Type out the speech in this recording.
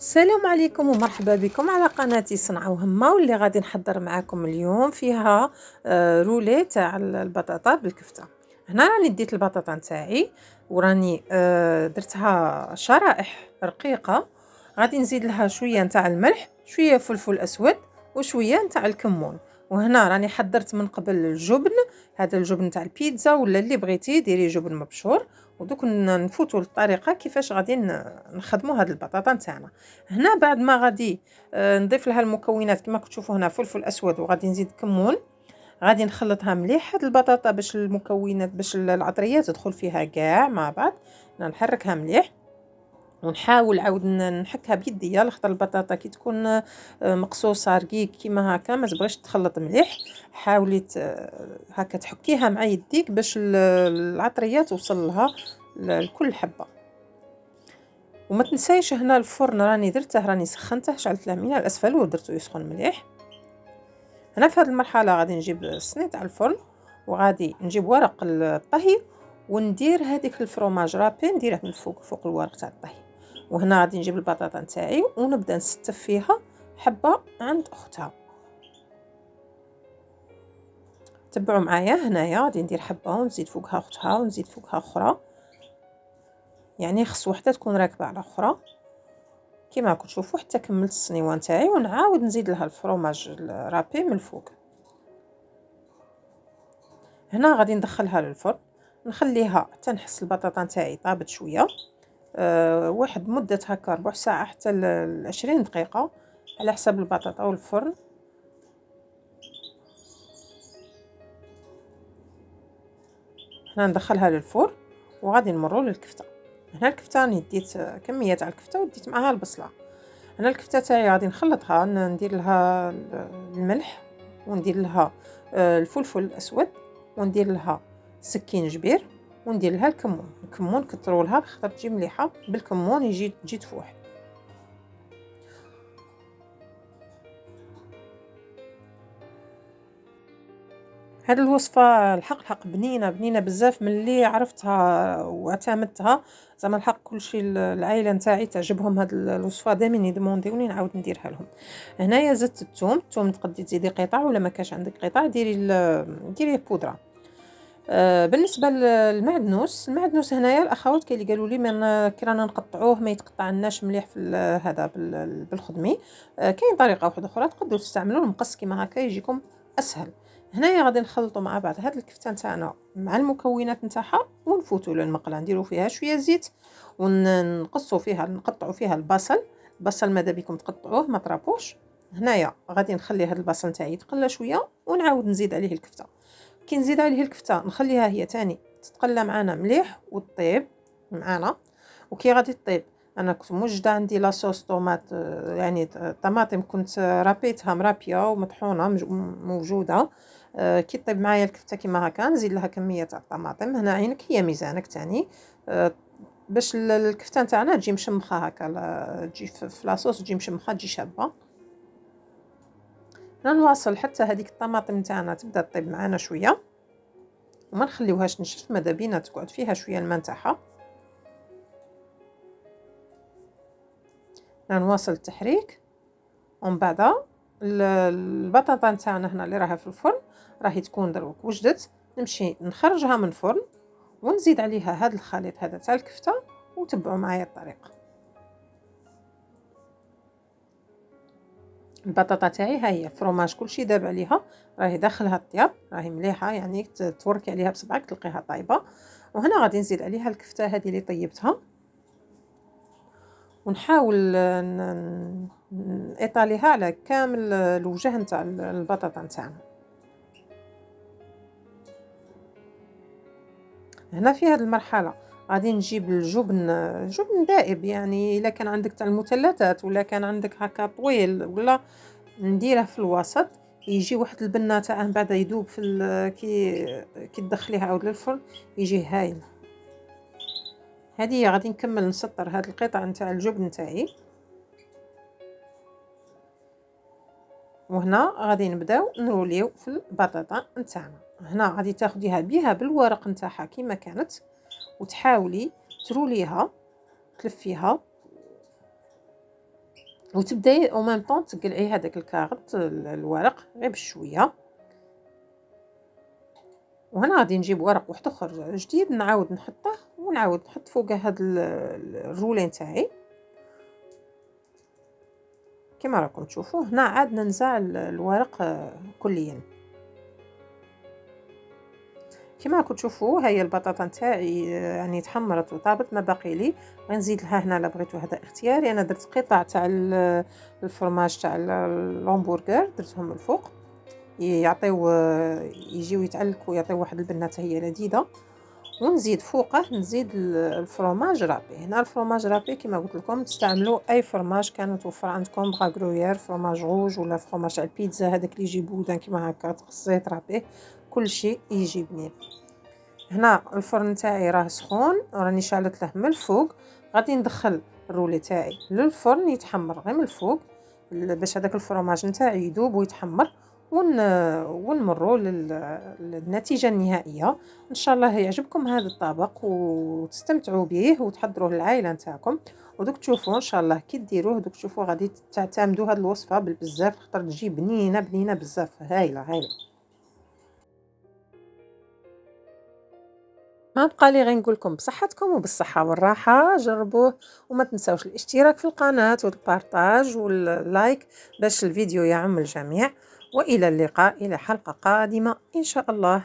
السلام عليكم ومرحبا بكم على قناتي صنعة وهمة، واللي غادي نحضر معاكم اليوم فيها رولي تاع البطاطا بالكفتة. هنا راني ديت البطاطا نتاعي وراني درتها شرائح رقيقة. غادي نزيد لها شوية نتاع الملح، شوية فلفل اسود، وشوية نتاع الكمون. وهنا راني حضرت من قبل الجبن، هذا الجبن تاع البيتزا ولا اللي بغيتي ديري جبن مبشور. ودوك نفوتوا للطريقه كيفاش غادي نخدموا هاد البطاطا نتاعنا. هنا بعد ما غادي نضيف لها المكونات كما كتشوفوا هنا فلفل اسود، وغادي نزيد كمون. غادي نخلطها مليح هاد البطاطا باش المكونات باش العطريات تدخل فيها كاع مع بعض. نحركها مليح ونحاول عاود نحكها بيديا، لخاطر البطاطا كي تكون مقصوصه رقيق كيما هكا ما تبغيش تخلط مليح. حاولي هكا تحكيها مع يديك باش العطريه توصل لها لكل حبه. وما تنسايش هنا الفرن راني درته، راني سخنته، شعلت له من الاسفل ودرته يسخن مليح. هنا في هذه المرحله غادي نجيب الصينيه تاع الفرن، وغادي نجيب ورق الطهي وندير هذيك الفرomage رابي نديره من فوق الورق تاع الطهي. وهنا غادي نجيب البطاطا نتاعي ونبدا نستف فيها حبه عند اختها. تبعوا معايا، هنايا غادي ندير حبه ونزيد فوقها اختها ونزيد فوقها اخرى، يعني خص وحده تكون راكبه على اخرى كيما راكم تشوفوا حتى كملت الصنيوه نتاعي. ونعاود نزيد لها الفرomage الرابي من الفوق. هنا غادي ندخلها للفرن، نخليها حتى نحس البطاطا نتاعي طابت شويه، واحد مده هكا ربع ساعه حتى 20 دقيقه على حسب البطاطا والفرن. هنا ندخلها للفرن وغادي نمروا للكفته. هنا الكفته راني ديت كميه تاع الكفته وديت معاها البصله. هنا الكفته تاعي غادي نخلطها، ندير لها الملح وندير لها الفلفل الاسود وندير لها سكينجبير وندير لها الكمون كثروا لها خاطر تجي مليحه بالكمون، تجي تفوح. هذه الوصفه الحق بنينه بزاف، من اللي عرفتها واعتمدتها زعما الحق كلشي العائله نتاعي تعجبهم هذه الوصفه، دائما يدومونديوني نعاود نديرها لهم. هنايا زدت الثوم تقدري تزيدي قطع، ولا ما كاش عندك قطع ديري بودره. بالنسبه للمعدنوس، هنايا الاخوات كاين اللي قالوا لي من كي رانا نقطعوه ما يتقطعناش مليح في هذا بالخدمي. كاين طريقه واحده اخرى تقدروا تستعملوا المقص كيما هكا يجيكم اسهل. هنايا غادي نخلطوا مع بعض هاد الكفته نتاعنا مع المكونات نتاعها ونفوتوا للمقله، نديروا فيها شويه زيت ونقصوا فيها نقطعوا فيها البصل ماذا بكم تقطعوه ما طرابوش. هنايا غادي نخلي هاد البصل نتاعي يتقلى شويه ونعاود نزيد عليه الكفته. كي نزيد عليه الكفته نخليها هي تاني تتقلى معنا مليح وتطيب معنا. وكي غادي تطيب انا كنت موجده عندي لاصوص طوماط، يعني الطماطم كنت رابيتها مرابيه ومطحونه موجوده. كي طيب معايا الكفته كيما هكا نزيد لها كميه تاع الطماطم. هنا عينك هي ميزانك تاني، باش الكفته نتاعنا تجي مشمخه هكا، تجي في لاصوص تجي مشمخه تجي شابه. نواصل حتى هذيك الطماطم نتاعنا تبدا تطيب معنا شويه وما نخليوهاش نشف، ماذا بينا تقعد فيها شويه الماء نتاعها. نواصل التحريك. ومن بعد البطاطا نتاعنا هنا اللي راها في الفرن راهي تكون دروك وجدت، نمشي نخرجها من الفرن ونزيد عليها هذا الخليط هذا تاع الكفته. وتبعوا معايا الطريقه. البطاطا تاعي ها هي الفرماج كلشي داب عليها، راهي داخلها الطياب، راهي مليحه، يعني توركي عليها بصبعك تلقيها طايبه. وهنا غادي نزيد عليها الكفته هذه اللي طيبتها ونحاول نطاليها على كامل الوجه نتاع البطاطا نتاعنا. هنا في هذه المرحله غادي نجيب جبن دائب، يعني الا كان عندك تاع المثلثات ولا كان عندك هكا طويل ولا نديره في الوسط، يجي واحد البنه تاعه بعد يذوب في كي تدخليه عاود للفرن يجي هايل. هذه غادي نكمل نسطر هذه القطع نتاع الجبن نتاعي. وهنا غادي نبداو نروليو في البطاطا نتاعنا. هنا غادي تاخديها بيها بالورق نتاعها كيما كانت وتحاولي تروليها تلفيها وتبداي او ميم طون تقلعي هذاك الكاغط الورق غير بشويه. وهنا غادي نجيب ورق واحد اخر جديد نعاود نحطه ونعاود نحط فوقه هاد الرولي نتاعي كما راكم تشوفوا. هنا عاد ننزع الورق كليا. كما راكم تشوفوا هي البطاطا نتاعي يعني تحمرت وطابت. ما باقي لي غنزيد لها هنا لا بغيتو هذا اختياري. انا درت قطع تاع الفرماج تاع الهامبرغر درتهم الفوق يعطيو يجيو يتعلكوا يعطيو واحد البنه هي لذيذه. ونزيد فوقه نزيد الفرماج رابي. هنا الفرماج رابي كما قلت لكم تستعملوا اي فرماج كان متوفر عندكم بغا غرويير فرماج روج ولا فرماج تاع البيتزا هذاك اللي يجي بودان كما هكا تقصيه ترابيه كل شيء يجي بنين. هنا الفرن تاعي راه سخون راني شعلت له من الفوق. غادي ندخل الرولي تاعي للفرن يتحمر غير من الفوق باش هذاك الفرماج نتاعي يذوب ويتحمر ونمروا للنتيجه النهائيه. ان شاء الله يعجبكم هذا الطبق وتستمتعوا به وتحضروه للعائله نتاعكم. ودوك تشوفوا ان شاء الله كي ديروه دوك تشوفوا غادي تعتمدوا هذه الوصفه بزاف خاطر تجي بنينه بزاف هايله. ما بقى لي غير نقول لكم بصحتكم وبالصحة والراحة جربوه. وما تنساوش الاشتراك في القناة والبارطاج واللايك باش الفيديو يعم الجميع. وإلى اللقاء إلى حلقة قادمة إن شاء الله.